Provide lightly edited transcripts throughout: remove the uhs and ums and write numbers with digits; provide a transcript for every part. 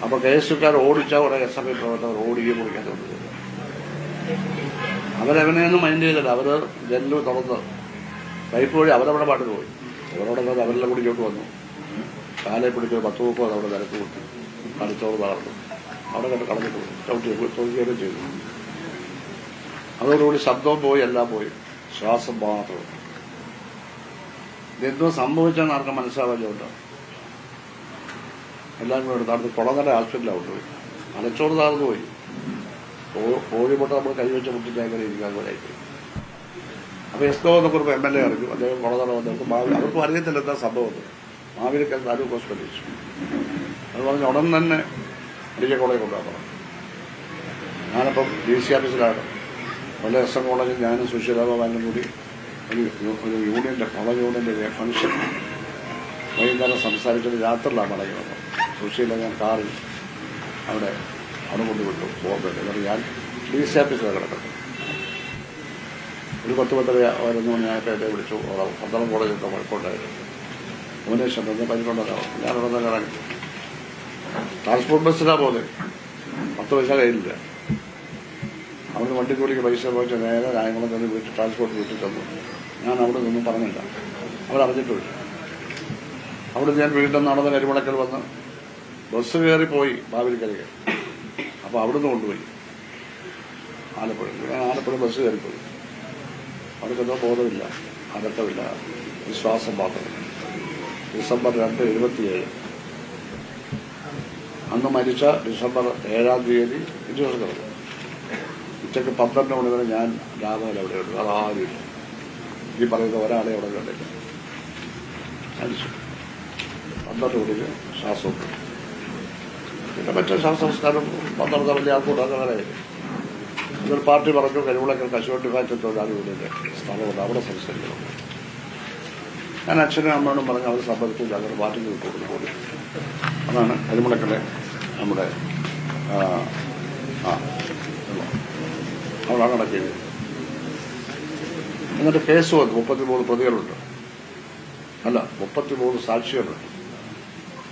അപ്പൊ കേസുകാർ ഓടിച്ച കുറെ SFI പ്രവർത്തകർ ഓടിക്കുകയും പൊളിക്കാൻ തോന്നുന്നു. അവരവനെയൊന്നും മൈൻഡ് ചെയ്തില്ല. അവര് ജനല് തുറന്ന് പൈപ്പ് വഴി അവരവിടെ പാട്ടിൽ പോയി. അവരോടെ അവരെല്ലാം കൂടി ഇങ്ങോട്ട് വന്നു. കാലെ പിടിച്ച് 10-30 അവിടെ നിരക്ക് കൂട്ടി കളിച്ചോട് തളർന്നു. അവിടെ കണ്ട് കളഞ്ഞിട്ട് പോയി. ചോദിക്കുകയും ചെയ്തു. അതോടുകൂടി ശബ്ദവും പോയി, എല്ലാം പോയി, ശ്വാസം മാത്രം. ഇതെന്തോ സംഭവിച്ചെന്ന് ആർക്കും മനസ്സിലാവാല്ലോ. എല്ലാവരും കൂടെ എടുത്ത് അടുത്ത് കുളങ്ങര ഹോസ്പിറ്റലാണ് കൊണ്ടുപോയി. അലച്ചോട് താഴ്ന്നു പോയി. കോഴിമുട്ട നമ്മൾ കൈവച്ച മുട്ടിച്ച് അങ്ങനെ ഇരിക്കാൻ പോലെ ആയിപ്പോയി. അപ്പൊ എസ്കോ എന്നൊക്കെ ഒരു MLA അറിഞ്ഞു. അദ്ദേഹം കുളങ്ങര വന്നവർക്ക് അവർക്കും അറിയത്തില്ല എന്താ സംഭവം. മാവേലിക്കൽ താലൂക്ക് ഹോസ്പിറ്റലിൽ അത് പറഞ്ഞ് ഉടൻ തന്നെ മെഡിക്കൽ കോളേജ് കൊണ്ടുപോകാൻ. ഞാനപ്പം DC ഓഫീസിലാണ്. പല SM കോളേജിൽ ഞാനും സുശീലാബാനും കൂടി ഒരു യൂണിയന്റെ കോളേജ് യൂണിയന്റെ ഫംഗ്ഷൻ വൈകുന്നേരം സംസാരിച്ചത് രാത്രിയിലാണ് മടങ്ങുന്നത്. സുശീല ഞാൻ കാറിൽ അവിടെ കൊണ്ടുവിട്ടു ബോംബെയിൽ. എന്നിട്ട് ഞാൻ DC ഓഫീസിലാണ് കിടക്കുന്നത്. ഒരു 10-11 മണിയായപ്പോൾ എന്നെ വിളിച്ചു. പന്തളം കോളേജിലൊക്കെ കുഴപ്പമുണ്ടായിരുന്നു. ഭുവനേശ്വരം തന്നെ പരിക്കൊണ്ടാകാം. ഞാനവിടെ തന്നെ ഇറങ്ങി. ട്രാൻസ്പോർട്ട് ബസ്സിലാണ് പോകുന്നത്. 10 പൈസ കയ്യിലില്ല. അവിടുന്ന് വണ്ടിക്കൂലിക്ക് പൈസ പോയിട്ട് നേരെ കായംകുളം തന്നെ വീട്ടിൽ ട്രാൻസ്പോർട്ട് വീട്ടിൽ തന്നു. ഞാൻ അവിടെ നിന്നും പറഞ്ഞില്ല. അവരറിഞ്ഞിട്ടില്ല. അവിടെ ഞാൻ വീട്ടിൽ നിന്ന് നടന്ന് കരിമുളക്കൽ വന്ന് ബസ് കയറിപ്പോയി മാവേലിക്കരയ്ക്ക്. അപ്പോൾ അവിടുന്ന് കൊണ്ടുപോയി ആലപ്പുഴ. ആലപ്പുഴ ബസ് കയറിപ്പോയി. അവർക്കെന്തോ ബോധമില്ല, അനക്കമില്ല, വിശ്വാസം മാത്രമില്ല. ഡിസംബർ 2, 77 അന്ന് മരിച്ച ഡിസംബർ 7-ാം തീയതി ദിവസം കിടന്നു. ഉച്ചയ്ക്ക് 12 മണി വരെ ഞാൻ രാമകൽ അവിടെ ഉണ്ട്. അതാരുമില്ല. ഈ പറയുന്ന ഒരാളെ അവിടെ കണ്ടില്ല. മരിച്ചു. 12 മണിക്ക് ശ്വാസം. പിന്നെ മറ്റേ ശവസംസ്കാരം 12 വലിയ ആൾക്കൂട്ടം അങ്ങനെ. ഇതൊരു പാർട്ടി പറഞ്ഞു കരിമുളക്കൽ കശുവണ്ടി ഫാക്ടറിയുടെ സ്ഥലമുണ്ട്, അവിടെ സംസ്കരിക്കണം. ഞാൻ അച്ഛനും അമ്മയോടും പറഞ്ഞ് അവർ സമ്മതിച്ചില്ല. അങ്ങനെ പാർട്ടിക്ക് വിട്ടുകൊടുത്തു പോയി. അതാണ് കരിമുളക്കലെ നമ്മുടെ അവിടാണ് നടക്കിയത്. എന്നിട്ട് കേസ് വന്നു. 33 പ്രതികളുണ്ട്. അല്ല, 33 സാക്ഷികളുണ്ട്.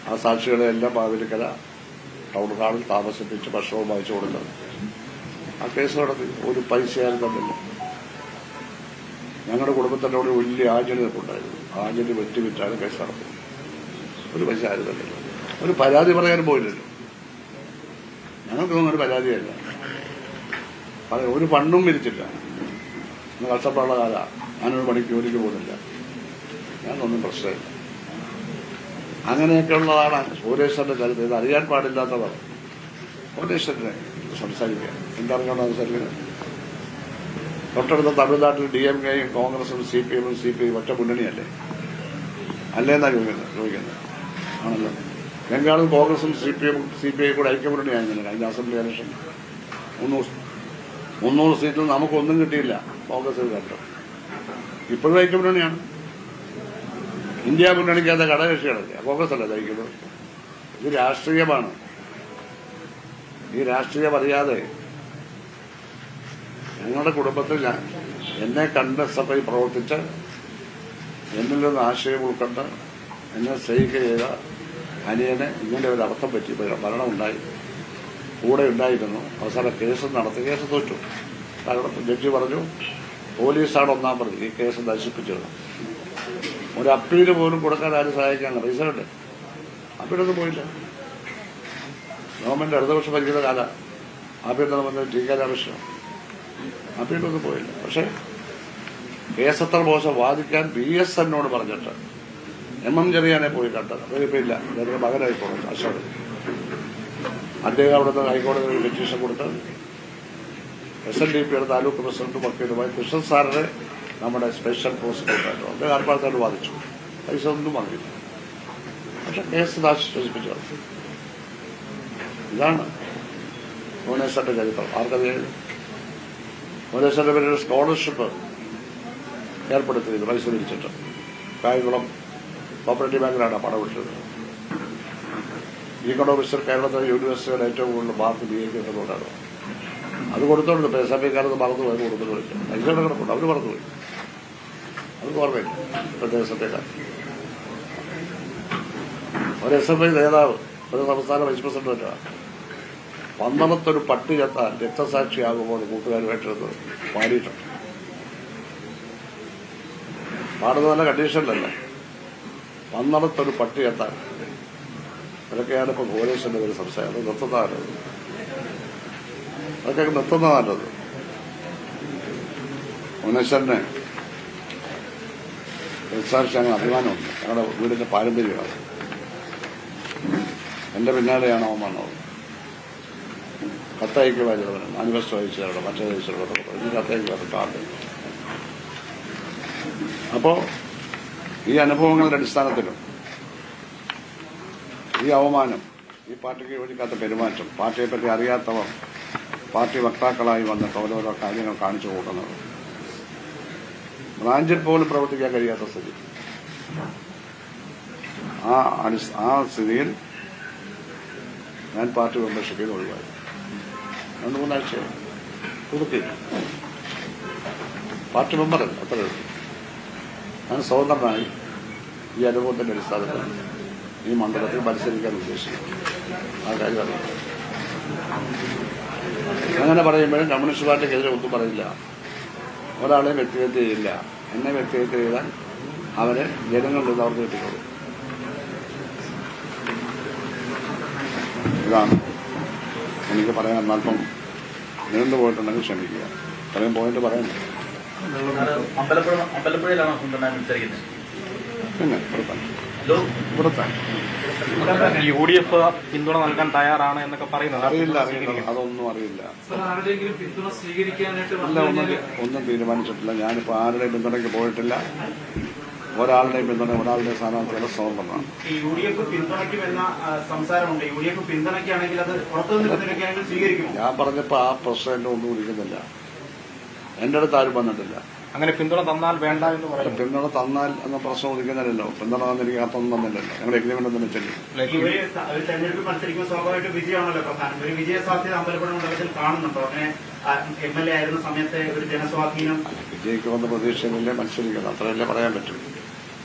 ആ സാക്ഷികളെ എല്ലാം മാവേലിക്കര ടൗൺ ഹാളിൽ താമസിപ്പിച്ച് ഭക്ഷണവും വാങ്ങിച്ചു കൊടുക്കുന്നത്. ആ കേസ് നടത്തി. ഒരു പൈസ ആരും തന്നില്ല. ഞങ്ങളുടെ കുടുംബത്തിൻ്റെ അവിടെ വലിയ ആഞ്ജലി ഉണ്ടായിരുന്നു. ആഞ്ജലി വെട്ടിവിറ്റാണ് കേസ് നടത്തുന്നത്. ഒരു പൈസ ആരും തന്നില്ല. ഒരു പരാതി പറയാനും പോയില്ലല്ലോ. ഞങ്ങൾക്കൊന്നും ഒരു പരാതിയല്ല. ഒരു ഫണ്ടും വിരിച്ചില്ല. കഷ്ടപ്പാടുള്ള കാലമാണ്. ഞാനൊരു പണിക്ക് ജോലിക്ക് പോകുന്നില്ല. ഞാനൊന്നും പ്രശ്നമില്ല. അങ്ങനെയൊക്കെ ഉള്ളതാണ് സുരേശ്വരന്റെ ചരിത്രം. ഇത് അറിയാൻ പാടില്ലാത്തതാണ്. സുരേശ്വരനെ സംസാരിക്കുക എന്തറിഞ്ഞോണ്ട് സംസാരിക്കുന്നത്. തൊട്ടടുത്ത തമിഴ്നാട്ടിൽ DMKയും കോൺഗ്രസും CPM-ഉം CPI ഒറ്റ മുന്നണിയല്ലേ? അല്ലേന്നാ ചോദിക്കുന്നത്. ആണല്ലോ. ബംഗാളിൽ കോൺഗ്രസും CPM-ഉം CPI കൂടെ ഐക്യമുന്നണിയായിരുന്നില്ല കഴിഞ്ഞ അസംബ്ലി ഇലക്ഷൻ. 300 സീറ്റിൽ നമുക്കൊന്നും കിട്ടിയില്ല. കോൺഗ്രസ് കണ്ടു. ഇപ്പോഴും ഐക്യമുന്നണിയാണ്. ഇന്ത്യ മുന്നണിക്കകത്ത് ഘടകകക്ഷികളല്ലേ, കോൺഗ്രസ് അല്ല നയിക്കുന്നത്. ഇത് രാഷ്ട്രീയമാണ്. ഈ രാഷ്ട്രീയം അറിയാതെ ഞങ്ങളുടെ കുടുംബത്തിൽ എന്നെ കണ്ട് SFI പ്രവർത്തിച്ച് എന്നിൽ നിന്ന് ആശയം ഉൾക്കൊണ്ട് എന്നെ സ്നേഹിക്കുക ചെയ്ത അനിയനെ ഇങ്ങനെ ഒരു അബദ്ധം പറ്റി. മരണമുണ്ടായി. കൂടെ ഉണ്ടായിരുന്നു. അവസാനം കേസ് നടത്തി. കേസ് തോറ്റു. കാരണം ജഡ്ജി പറഞ്ഞു പോലീസാണ് 1-ാം പ്രതി. ഈ കേസ് നശിപ്പിച്ചത്. ഒരു അപ്പീല് പോലും കൊടുക്കാൻ ആരും സഹായിക്കാനില്ല. പൈസ ഉണ്ട്. അപ്പീലൊന്നും പോയില്ല. ഗവൺമെന്റ് അടുത്ത വർഷം ഭരിക്കുന്ന കാല അപ്പീൽ വന്ന് TK രാമകൃഷ്ണൻ അപ്പീലൊന്നും പോയില്ല. പക്ഷെ കേസത്ര മോശം വാദിക്കാൻ BSNോട് പറഞ്ഞിട്ട് MM ചെറിയാനെ പോയി കണ്ടത്. അതിലിപ്പില്ല. അദ്ദേഹത്തിന്റെ മകനായി പോകുന്നു അശോക്. അദ്ദേഹം അവിടുന്ന് ഹൈക്കോടതിയിൽ പെറ്റീഷൻ കൊടുത്ത് SNDPയുടെ താലൂക്ക് പ്രസിഡന്റും വക്കീലുമായി കൃഷ്ണൻ സാറിനെ നമ്മുടെ സ്പെഷ്യൽ പ്രോസിക്യൂട്ടറായിരുന്നു. അദ്ദേഹം ആർപ്പാടത്തോട് വാദിച്ചു. പൈസ ഒന്നും വാങ്ങിയില്ല. പക്ഷെ കേസ് നശിപ്പിച്ചു. ഇതാണ് ഭുവനേശ്വരന്റെ ചരിത്രം. ആർക്കറിയാം? ഭുവനേശ്വരന്റെ പേര് സ്കോളർഷിപ്പ് ഏർപ്പെടുത്തിയത് പൈസ പിരിച്ചിട്ട്. കായംകുളം കോപ്പറേറ്റീവ് ബാങ്കിലാണ് പണം വിട്ടത്. ഇക്കണോമിക്സിൽ കേരളത്തിലെ യൂണിവേഴ്സിറ്റിയുടെ ഏറ്റവും കൂടുതൽ മാർക്ക് BA കിട്ടുന്നതുകൊണ്ടാണ്. അത് കൊടുത്തോണ്ട് SFIക്കാരത് മറന്നുപോയി. കൊടുത്തിട്ട് പൈസ കിടക്കുന്നുണ്ട്. അവർ മറന്നുപോയി. അത് ഓർമ്മയില്ല. പ്രത്യേക SFIക്കാർ ഒരു SFI നേതാവ് ഒരു സംസ്ഥാന വൈസ് പ്രസിഡന്റാണ്. പന്തളത്തൊരു പട്ടി ചത്താൽ രക്തസാക്ഷിയാകുമ്പോൾ കൂട്ടുകാരുമായിട്ടിരുന്ന് പാടിയിട്ടുണ്ട്. പാടുന്ന നല്ല കണ്ടീഷനിലല്ലേ. പന്തളത്തൊരു പട്ടി ചത്താൽ അതൊക്കെയാണ് ഇപ്പൊ ഭുവനേശ്വരന്റെ ഒരു സംശയം. അത് നിർത്തുന്നതാണ്, അതൊക്കെ നിർത്തുന്നതാണത്. ഭുവനേശ്വരന് രക്തസാക്ഷി അങ്ങനെ അഭിമാനമുണ്ട്. ഞങ്ങളുടെ വീടിന്റെ പാരമ്പര്യമാണ്. എന്റെ പിന്നാലെയാണ് അവൻ വന്നത്. കത്തയക്കുക ചിലവന് മാനിഫെസ്റ്റോ അയച്ചവരുടെ മറ്റേ അയച്ചവരുടെ ഇനി കത്തയക്കുക കാർഡ്. അപ്പോ ഈ അനുഭവങ്ങളുടെ അടിസ്ഥാനത്തിലും ഈ അവമാനം, ഈ പാർട്ടിക്ക് യോജിക്കാത്ത പെരുമാറ്റം, പാർട്ടിയെപ്പറ്റി അറിയാത്തവർ പാർട്ടി വക്താക്കളായി വന്നിട്ട് ഓരോരോ കാര്യങ്ങൾ കാണിച്ചു കൂട്ടുന്നത്, ബ്രാഞ്ചിൽ പോലും പ്രവർത്തിക്കാൻ കഴിയാത്ത സ്ഥിതി. ആ സ്ഥിതിയിൽ ഞാൻ പാർട്ടി മെമ്പർഷിപ്പിൽ നിന്ന് ഒഴിവായി. 2-3 ആഴ്ചയായി പുതുക്കി. പാർട്ടി മെമ്പറല്ല, അത്ര ഞാൻ സ്വതന്ത്രനായി ഈ അനുഭവത്തിന്റെ അടിസ്ഥാനത്തിൽ ഈ മണ്ഡലത്തിൽ മത്സരിക്കാൻ ഉദ്ദേശിക്കുന്നു. ആ കാര്യം അറിയാം. അങ്ങനെ പറയുമ്പോഴും കമ്മ്യൂണിസ്റ്റ് പാർട്ടിക്കെതിരെ ഒന്നും പറയില്ല, ഒരാളെയും വ്യക്തിഹത്യ ചെയ്യില്ല. എന്നെ വ്യക്തിഹത്യ ചെയ്താൽ അവരെ ജനങ്ങളിൽ നിന്ന് അവർക്ക് കിട്ടിക്കോളും. ഇതാണ് എനിക്ക് പറയാൻ. അല്പം നീണ്ടു പോയിട്ടുണ്ടെങ്കിൽ ക്ഷമിക്കുക. ഇത്രയും പോയിന്റ് പറയുന്നു. പിന്നെ ഇവിടുത്താണ് UDF പിന്തുണ നൽകാൻ തയ്യാറാണ് എന്നൊക്കെ പറയുന്നത്. അറിയില്ല, അതൊന്നും അറിയില്ല. ഒന്നും തീരുമാനിച്ചിട്ടില്ല. ഞാനിപ്പോ ആരുടെയും പിന്തുണയ്ക്ക് പോയിട്ടില്ല. ഒരാളുടെയും പിന്തുണ, ഒരാളുടെ സ്ഥാനാർത്ഥികളെ സ്വതന്ത്രമാണ്. ഞാൻ പറഞ്ഞപ്പോ ആ പ്രശ്നം എന്നെ ഒന്നും വിളിക്കുന്നില്ല. എന്റെ അടുത്ത് ആരും വന്നിട്ടില്ല. അങ്ങനെ പിന്തുണ തന്നാൽ വേണ്ട എന്ന് പറയും. പിന്തുണ തന്നാൽ എന്ന പ്രശ്നം ഉദിക്കുന്നില്ലല്ലോ. പിന്തുണ തന്നിരിക്കുക അതൊന്നും തന്നില്ലല്ലോ. ഞങ്ങൾ എഗ്രിമെന്റ് ഒന്നും വെച്ചില്ല. തെരഞ്ഞെടുപ്പ് മത്സരിക്കുമ്പോൾ സ്വാഭാവികമായിട്ട് വിജയമാണല്ലോ പ്രധാനം. ഒരു വിജയ സാധ്യത അമ്പലപ്പുഴ മണ്ഡലത്തിൽ കാണുന്നുണ്ടോ? അങ്ങനെ MLA ആയിരുന്ന സമയത്ത് ഒരു ജനസ്വാധീനം വിജയിക്കുമെന്ന പ്രതീക്ഷയിലെ മത്സരിക്കണം, അത്രയല്ലേ പറയാൻ പറ്റും.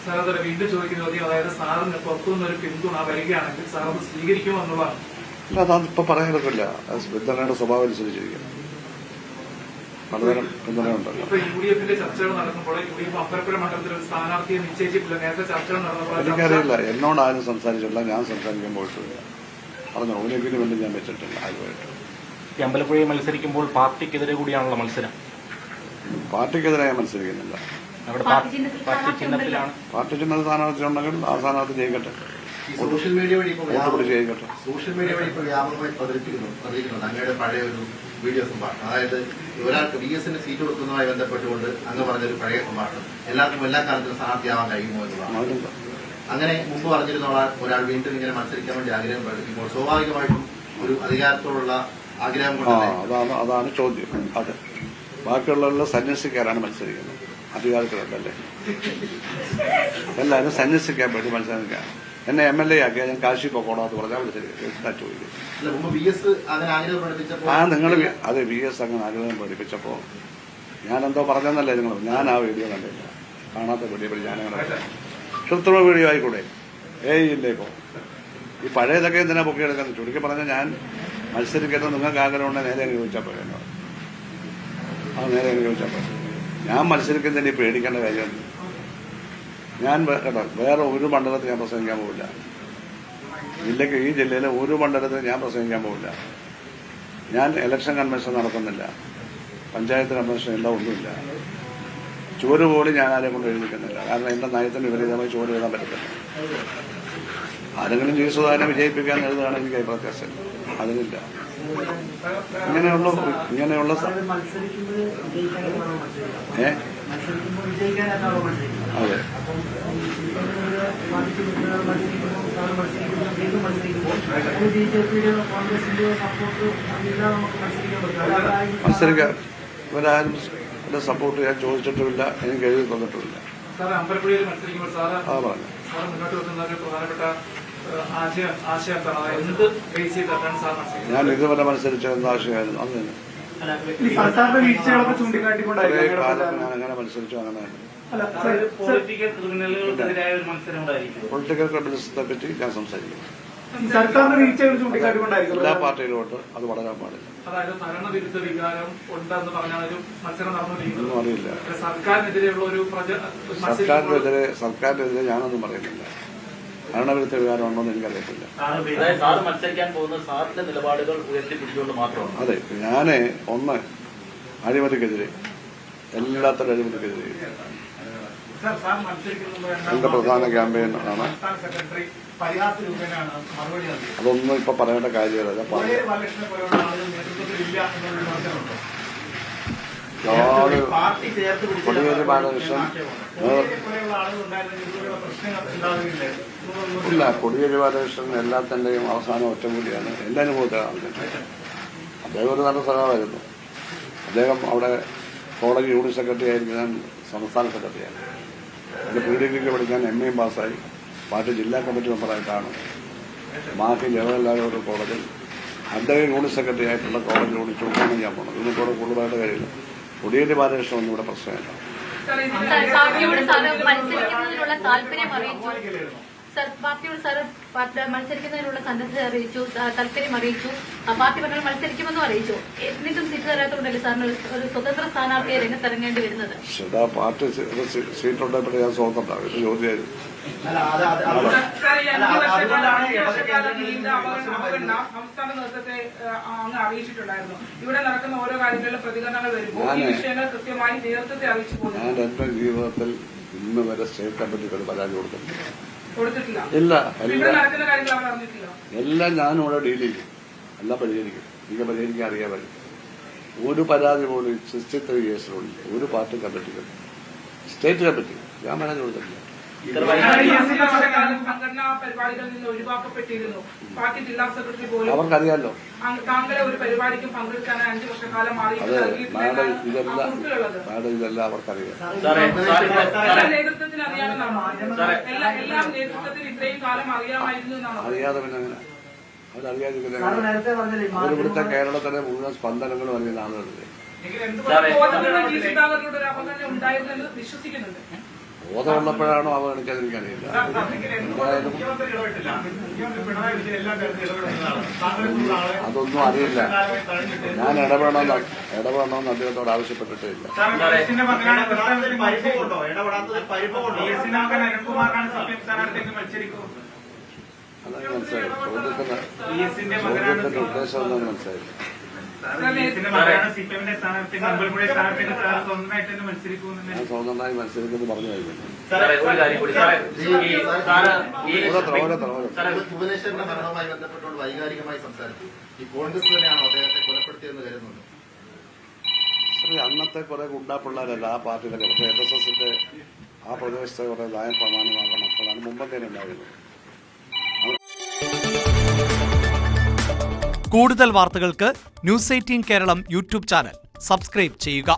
സാർ അത് വീണ്ടും ചോദിക്കുന്നത്, അതായത് സാറിന് പുറത്തുനിന്നൊരു പിന്തുണ വരികയാണെങ്കിൽ സാർ അത് സ്വീകരിക്കുമോ എന്നുള്ളതാണ്. അല്ല, അതിപ്പോ പറയാൻ പറ്റില്ല. പിന്തുണയുടെ സ്വഭാവം അനുസരിച്ചിരിക്കും. പലതരം പിന്തുണയുണ്ടല്ലോ. അപ്പൊ UDFന്റെ ചർച്ചകൾ നടക്കുമ്പോൾ UDF അമ്പലപ്പുഴ മണ്ഡലത്തിൽ ഒരു സ്ഥാനാർത്ഥിയെ നിശ്ചയിച്ചിട്ടില്ല. നേരത്തെ ചർച്ചകൾ നടന്നപ്പോൾ എനിക്കറിയില്ല. എന്നോട് ആരും സംസാരിച്ചിട്ടില്ല, ഞാൻ സംസാരിക്കാൻ പോയിട്ടില്ല. പറഞ്ഞു ഒരിക്കലും വേണ്ടി ഞാൻ വെച്ചിട്ടില്ല ആരുമായിട്ട്. ഈ അമ്പലപ്പുഴയിൽ മത്സരിക്കുമ്പോൾ പാർട്ടിക്കെതിരെ കൂടിയാണല്ലോ മത്സരം. പാർട്ടിക്കെതിരെ മത്സരിക്കുന്നില്ല. പാർട്ടി ചിഹ്നത്തിലാണ്. പാർട്ടി ചിഹ്ന സ്ഥാനാർത്ഥി ഉണ്ടെങ്കിൽ ആ സ്ഥാനാർത്ഥി ജയിക്കട്ടെ, സോഷ്യൽ മീഡിയ വഴി ജയിക്കട്ടെ. സോഷ്യൽ മീഡിയ വഴി ഇപ്പോൾ വ്യാപകമായി പ്രചരിക്കുന്നു അങ്ങയുടെ പഴയ ഒരു വീഡിയോ സംഭാഷണം. അതായത് ഒരാൾക്ക് VSന് സീറ്റ് കൊടുക്കുന്നതുമായി ബന്ധപ്പെട്ടുകൊണ്ട് അങ്ങ് പറഞ്ഞൊരു പഴയ സംഭാഷണം, എല്ലാവർക്കും എല്ലാ കാലത്തും സ്ഥാനാർത്ഥിയാവാൻ കഴിയുമോ എന്നുള്ളതാണ്. അങ്ങനെ മുമ്പ് പറഞ്ഞിരുന്ന ഒരാൾ വീണ്ടും ഇങ്ങനെ മത്സരിക്കാൻ വേണ്ടി ആഗ്രഹം പ്രകടിപ്പിക്കുമ്പോൾ സ്വാഭാവികമായിട്ടും ഒരു അധികാരത്തോടുള്ള ആഗ്രഹം കൊണ്ട് അതാണ് ചോദ്യം. അതെ, ബാക്കിയുള്ളവരെല്ലാം സന്യസിക്കാനാണ് മത്സരിക്കുന്നത്, അധികാരത്തിലുണ്ടല്ലേ. എല്ലാവരും സന്യസിക്കാൻ വേണ്ടി മത്സരിക്കാൻ. എന്നെ MLA ആക്കിയാൽ ഞാൻ കാശി പോകണോ എന്ന് പറഞ്ഞാൽ മത്സരിക്കും. ചോദിക്കും നിങ്ങൾ അത് VS അങ്ങനെ ആഗ്രഹം പഠിപ്പിച്ചപ്പോ ഞാനെന്തോ പറഞ്ഞെന്നല്ലേ നിങ്ങൾ. ഞാൻ ആ വീഡിയോ കണ്ടില്ല, കാണാത്ത വീഡിയോ ഞാനങ്ങനെ കൃത്രിമ വീഡിയോ ആയിക്കൂടെ? ഇല്ല. ഇപ്പോ ഈ പഴയതൊക്കെ എന്തിനാ പൊക്കിയെടുക്കുന്നത്? ചുരുക്കി പറഞ്ഞാൽ ഞാൻ മത്സരിക്കുന്നത് നിങ്ങൾക്ക് ആഗ്രഹമുണ്ടെങ്കിൽ നേരെ ചോദിച്ചാൽ പോലെ എന്നോട്. അത് നേരെ ചോദിച്ചാൽ പോലെ. ഞാൻ മത്സരിക്കുന്നതിന് പേടിക്കേണ്ട കാര്യമുണ്ട്. ഞാൻ കേട്ടോ വേറെ ഒരു മണ്ഡലത്തിൽ ഞാൻ പ്രസംഗിക്കാൻ പോവില്ല. ഈ ജില്ലയിലെ ഒരു മണ്ഡലത്തിൽ ഞാൻ പ്രസംഗിക്കാൻ പോവില്ല. ഞാൻ ഇലക്ഷൻ കൺവെൻഷൻ നടത്തുന്നില്ല, പഞ്ചായത്ത് കൺവെൻഷൻ എല്ലാം ഒന്നുമില്ല. ചുവര് പോലും ഞാൻ ആരെയും കൊണ്ട് എഴുതിക്കുന്നില്ല. കാരണം എന്റെ നയത്തിന് വിപരീതമായി ചുവര് എഴുതാൻ പറ്റത്തില്ല. ആരെങ്കിലും ജീസുദാനെ വിജയിപ്പിക്കാൻ എഴുതുകയാണ് എനിക്ക് അഭിപ്രായം. അതിനില്ല. ഇങ്ങനെയുള്ള അതെ മത്സരിക്കാൻ ഇവരാരും സപ്പോർട്ട് ചെയ്യാൻ ചോദിച്ചിട്ടുമില്ല, എനിക്ക് എഴുതി തന്നിട്ടുമില്ല. ഞാൻ ഇതുവരെ മത്സരിച്ച എന്താശയായിരുന്നു അത് തന്നെ. ഞാൻ അങ്ങനെ മത്സരിച്ചു, അങ്ങനെ പൊളിറ്റിക്കൽ ക്രിമിനലിസത്തെ പറ്റി ഞാൻ സംസാരിക്കും. സർക്കാരിന്റെ വീഴ്ചകൾ ചൂണ്ടിക്കാട്ടിക്കൊണ്ടായിരിക്കും എല്ലാ പാർട്ടിയിലോട്ട് അത് വളരാൻ പാടില്ല. അതായത് ഭരണവിരുദ്ധ വികാരം ഉണ്ടെന്ന് പറഞ്ഞാൽ ഒരു മത്സരം നടന്നുകൊണ്ടിരിക്കുന്നത്. ഒന്നും അറിയില്ല. സർക്കാരിനെതിരെയുള്ള ഒരു സർക്കാരിനെതിരെ ഞാനൊന്നും പറയുന്നില്ല. ഭരണവിരുദ്ധ വികാരം ഉണ്ടോന്ന് എനിക്കറിയത്തില്ല. സാറ് മത്സരിക്കാൻ പോകുന്ന സാറിന്റെ നിലപാടുകൾ ഉയർത്തിപ്പിടിച്ചുകൊണ്ട് മാത്രമാണ്. അതെ, ഞാന് ഒന്ന് അഴിമതിക്കെതിരെ, എല്ലാത്തരം അഴിമതിക്കെതിരെ എന്റെ പ്രധാന ക്യാമ്പയിൻ ആണ്. അതൊന്നും ഇപ്പൊ പറയേണ്ട കാര്യമല്ല. കൊടിയേരി ബാലകൃഷ്ണൻ ഇല്ല, കൊടിയേരി ബാലകൃഷ്ണൻ എല്ലാത്തിന്റെയും അവസാനം ഒറ്റമൂലിയാണ് എന്റെ അനുഭവത്തിലാണ്. അദ്ദേഹം ഒരു നല്ല സഹാവായിരുന്നു. അദ്ദേഹം അവിടെ കോളേജ് യൂണിറ്റ് സെക്രട്ടറി ആയിരിക്കും, ഞാൻ സംസ്ഥാന സെക്രട്ടറിയാണ്. എൻ്റെ PDക്ക് പഠിക്കാൻ MA പാസ്സായി പാർട്ടി ജില്ലാ കമ്മിറ്റി മെമ്പറായിട്ടാണ് മാഹി ജവഹർലാൽ കോളേജിൽ അദ്ദേഹം യൂണിറ്റ് സെക്രട്ടറി ആയിട്ടുള്ള കോളേജ് യൂണിറ്റ് ഉദ്ഘാടനം ചെയ്യാൻ പോകുന്നത്. ഇതിനോട് കൂടുതലായിട്ട് കഴിയില്ല. കൊടിയേരി ബാലകൃഷ്ണൻ ഒന്നും ഇവിടെ പ്രശ്നമില്ല. പാർട്ടിയോട് മത്സരിക്കുന്നതിനുള്ള സന്നദ്ധത അറിയിച്ചു, താല്പര്യം അറിയിച്ചു, പാർട്ടി പറഞ്ഞാൽ മത്സരിക്കുമെന്നും അറിയിച്ചു. എന്നിട്ടും സീറ്റ് തരാത്തതുകൊണ്ടല്ലേ സാറിന് ഒരു സ്വതന്ത്ര സ്ഥാനാർത്ഥിയെ രംഗത്തിറങ്ങേണ്ടി വരുന്നത്? പാർട്ടി സീറ്റ് ഉണ്ടായപ്പോഴേ ഞാൻ സ്വതന്ത്രണ്ടാവും. ഇത് ചോദ്യമായിരുന്നു. സംസ്ഥാന നേതൃത്വത്തെ അങ്ങ് അറിയിച്ചിട്ടുണ്ടായിരുന്നു. ഇവിടെ നടക്കുന്ന ഓരോ കാര്യങ്ങളിലും പ്രതികരണങ്ങൾ വരുമ്പോൾ ഈ വിഷയങ്ങൾ കൃത്യമായി നേതൃത്വത്തെ അറിയിച്ചു പോകുന്നു. ഞാൻ എന്റെ ജീവിതത്തിൽ ഇന്ന് വരെ സ്റ്റേറ്റ് കമ്മിറ്റികൾ പരാതി കൊടുത്തിട്ടില്ല. ഇല്ല, എല്ലാം ഞാനിവിടെ ഡീൽ ചെയ്യും, എല്ലാം പരിഹരിക്കും. എനിക്ക് പരിഹരിക്കാൻ അറിയാൻ പറ്റും. ഒരു പരാതി പോലും 63 ഇയേഴ്സിനുള്ളിൽ ഒരു പാർട്ടി കമ്മിറ്റികൾ, സ്റ്റേറ്റ് കമ്മിറ്റി ഞാൻ പരാതി കൊടുത്തിട്ടില്ല. സംഘടനാ പരിപാടികളിൽ നിന്ന് ഒഴിവാക്കപ്പെട്ടിരുന്നു. പാർട്ടി ജില്ലാ സെക്രട്ടറി പോലും അവർക്കറിയാലോ. താങ്കളെ ഒരു പരിപാടിക്കും പങ്കെടുക്കാൻ 5 വർഷക്കാലം അതെ, മാഡം ഇതെല്ലാം അവർക്കറിയാം. നേതൃത്വത്തിന് അറിയാമെന്നാണ്. എല്ലാം നേതൃത്വത്തിന് ഇത്രയും കാലം അറിയാമായിരുന്നു എന്നാണ്. അറിയാതെ പിന്നെ അങ്ങനെ അവരറിയാതിരിക്കുന്നത് അവരിവിടുത്തെ കേരളത്തിലെ മുഴുവൻ സ്പന്ദനങ്ങളും അറിയുന്ന ആളുകളില്ലേ. ബോധമുള്ളപ്പോഴാണോ അവഗണിക്കാതെ എനിക്കറിയില്ല. അതൊന്നും അറിയില്ല. ഞാൻ ഇടപെടണമെന്ന് അദ്ദേഹത്തോട് ആവശ്യപ്പെട്ടിട്ടേ ഇല്ല. അതാണ് മനസ്സിലായി. ചോദ്യത്തിന്റെ ഉദ്ദേശം എന്താണെന്ന് മനസ്സിലായില്ല. ഞാൻ സ്വതന്ത്രമായി മത്സരിക്കുന്നു പറഞ്ഞു കഴിഞ്ഞു. ഭുവനേശ്വറിന്റെ മരണവുമായി ബന്ധപ്പെട്ടുകൊണ്ട് വൈകാരികമായി സംസാരിച്ചു. ഈ കോൺഗ്രസ് തന്നെയാണോ അദ്ദേഹത്തെ കൊലപ്പെടുത്തിയെന്ന് കരുതുന്നുണ്ട്? ശരി, അന്നത്തെ കുറെ ഗുണ്ടാപ്പിള്ളേരല്ല ആ പാർട്ടിയിലെ കുറച്ച് LSSന്റെ ആ പ്രദേശത്തെ കുറെ നയ പ്രമാണമാകുന്ന മക്കളാണ് മുമ്പത്തേനെ ഉണ്ടായിരുന്നത്. കൂടുതൽ വാർത്തകൾക്ക് News 18 Keralam YouTube channel subscribe ചെയ്യുക.